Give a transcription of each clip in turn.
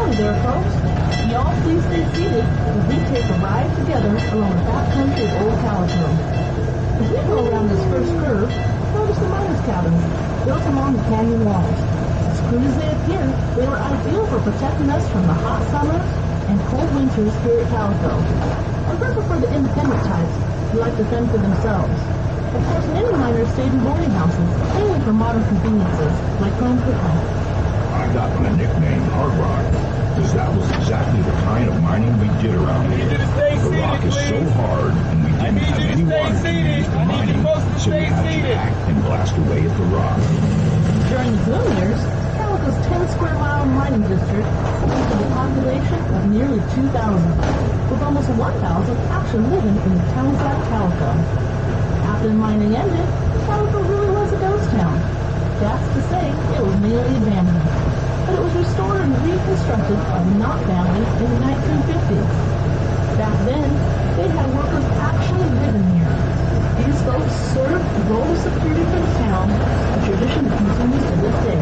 Howdy there, folks. Y'all please stay seated as we take a ride together along the back country of Old Calico. As we go around this first curve, notice the miners' cabins built along the canyon walls. As crude as they appear, they were ideal for protecting us from the hot summers and cold winters here at Calico. And perfect for the independent types who like to fend for themselves. Of course, many miners stayed in boarding houses, mainly for modern conveniences, like home cooking. I got my nickname Hard Rock, because that was exactly the kind of mining we did around here. The rock is so hard, and we didn't have any water to use for mining, so we had to hack and blast away at the rock. During the boom years, Calico's 10-square-mile mining district boasted a population of nearly 2,000, with almost 1,000 actually living in the towns like Calico. After the mining ended, Calico really was a ghost town. That's to say, it was nearly abandoned. But it was restored and reconstructed by the Knott family in the 1950s. Back then, they had workers actually living here. These folks served the role of security for the town, a tradition that continues to this day.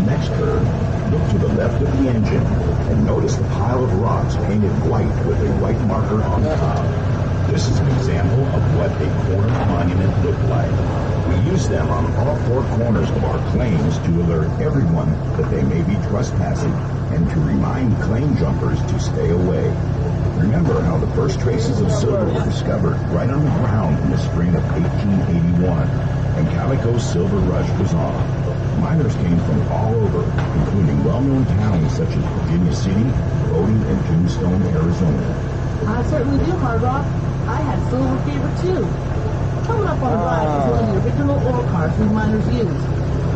Next curve, look to the left of the engine and notice the pile of rocks painted white with a white marker on top. This is an example of what a corner monument looked like. We use them on all four corners of our claims to alert everyone that they may be trespassing and to remind claim jumpers to stay away. Remember how the first traces of silver were discovered right on the ground in the spring of 1881, and Calico's silver rush was on. Miners came from all over, including well-known towns such as Virginia City, Bodie, and Tombstone, Arizona. I certainly do, Hard Rock. I had silver fever, too. Coming up on the right is one of the original ore cars we miners used.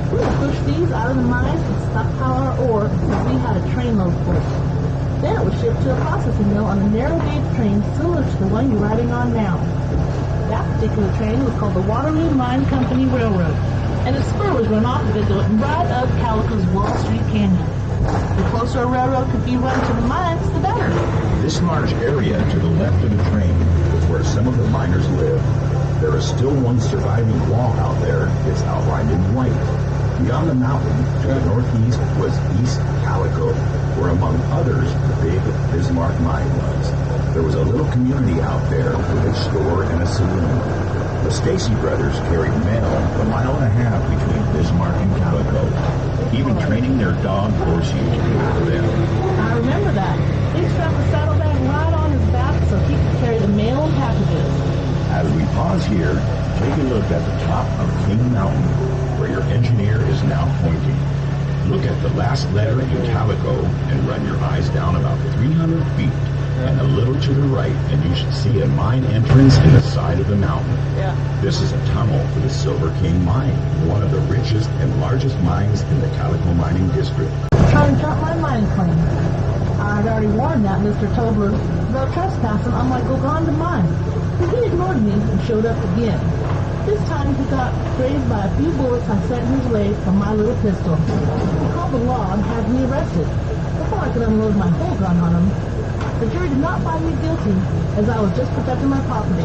We would push these out of the mines and stockpile our ore until we had a trainload full. Then it was shipped to a processing mill on a narrow-gauge train similar to the one you're riding on now. That particular train was called the Waterloo Mine Company Railroad, and a spur was run off of it going right up Calico's Wall Street Canyon. The closer a railroad could be run to the mines, the better. This large area to the left of the train is where some of the miners live. There is still one surviving wall out there. It's outlined in white. Beyond the mountain, to the northeast, was East Calico, where among others, the big Bismarck mine was. There was a little community out there with a store and a saloon. The Stacy brothers carried mail a mile and a half between Bismarck and Calico, even training their dog Horsey to do it for them. I remember that. They strapped the saddlebag right on his back so he could carry the mail and packages. As we pause here, take a look at the top of King Mountain, where your engineer is now pointing. Look at the last letter in Calico and run your eyes down about 300 feet. And a little to the right, and you should see a mine entrance in the side of the mountain. Yeah. This is a tunnel for the Silver King Mine, one of the richest and largest mines in the Calico mining district. Trying to jump my mining claim. I'd already warned that Mr. Tobler about trespassing on my Goganda mine, but he ignored me and showed up again. This time he got grazed by a few bullets I sent his way from my little pistol. He called the law and had me arrested. Before I could unload my whole gun on him, the jury did not find me guilty, as I was just protecting my property.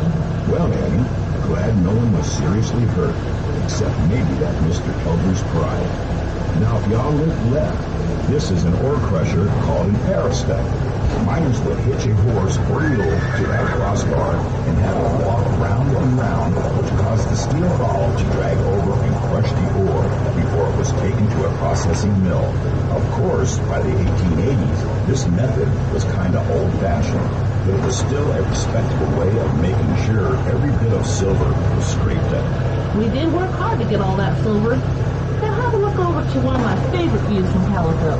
Well, Annie, glad no one was seriously hurt, except maybe that Mr. Tobler's pride. Now, if y'all look left, this is an ore crusher called an aerostep. Miners would hitch a horse or mule to that crossbar and have it walk round and round, which caused the steel ball to drag over and crush the ore before it was taken to a processing mill. Of course, by the 1880s, this method was kind of old-fashioned, but it was still a respectable way of making sure every bit of silver was scraped up. We did work hard to get all that silver. Now have a look over to one of my favorite views from Calico.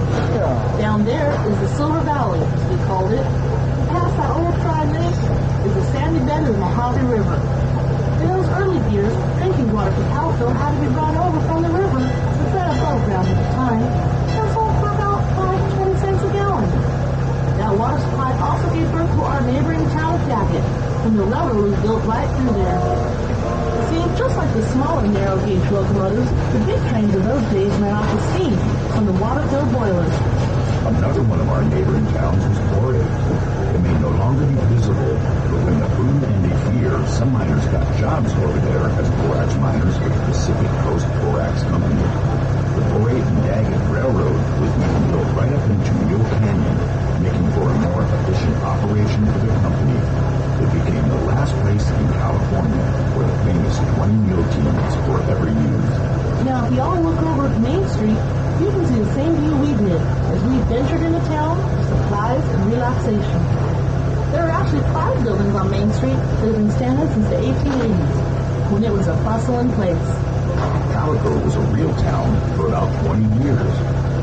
Down there is the Silver Valley, as we called it. Past that old dry lake is the sandy bed of the Mojave River. In those early years, drinking water for Calico had to be brought over from the river instead of above ground at the time. And sold for about 20 cents a gallon. That water supply also gave birth to our neighboring town of Jacket, when the railroad was built right through there. It seems just like the smaller narrow gauge locomotives, the big trains of those days ran off of steam from the water-filled boilers. Another one of our neighboring towns was Torrey. It may no longer be visible, but when the boom ended here, some miners got jobs over there as borax miners with the Pacific Coast Borax Company. The Torrey and Daggett Railroad was even built right up into Mule Canyon, making for a more efficient operation for the company. It became the last place in California where the famous 20 mule teams were ever used. Now, if y'all look over at Main Street, you can see the same view we did as we ventured into town for supplies and relaxation. There are actually 5 buildings on Main Street that have been standing since the 1880s, when it was a bustling place. Calico was a real town for about 20 years.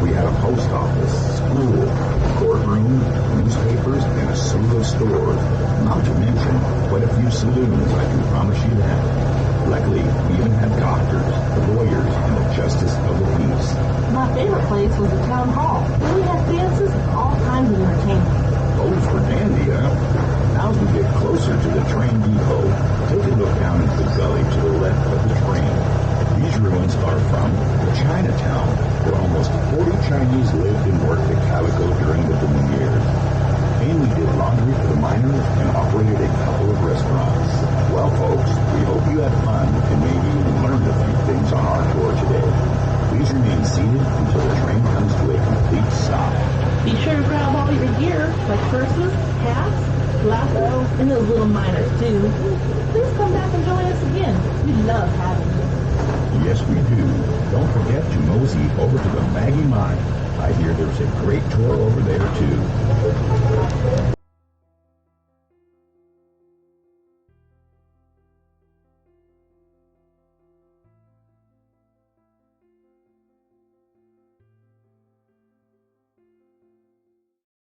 We had a post office, school, courtroom, newspapers, and a slew of stores. Not to mention quite a few saloons, I can promise you that. Luckily, we even had doctors, the lawyers, and the justice of the peace. My favorite place was the town hall, where we had dances and all kinds of entertainment. Those were dandy, huh? Now as we get closer to the train depot, take a look down into the gully to the left of the train. These ruins are from the Chinatown, where almost 40 Chinese lived and worked at Calico during the boom years. And we did laundry for the miners and operated a couple of restaurants. Well, folks, we hope you had fun and maybe even learned a few things on our tour today. Please remain seated until the train comes to a complete stop. Be sure to grab all your gear, like purses, hats, glasses, and those little miners, too. Please come back and join us again. We love having you. Yes, we do. Don't forget to mosey over to the Maggie Mine. I hear there's a great tour over there, too.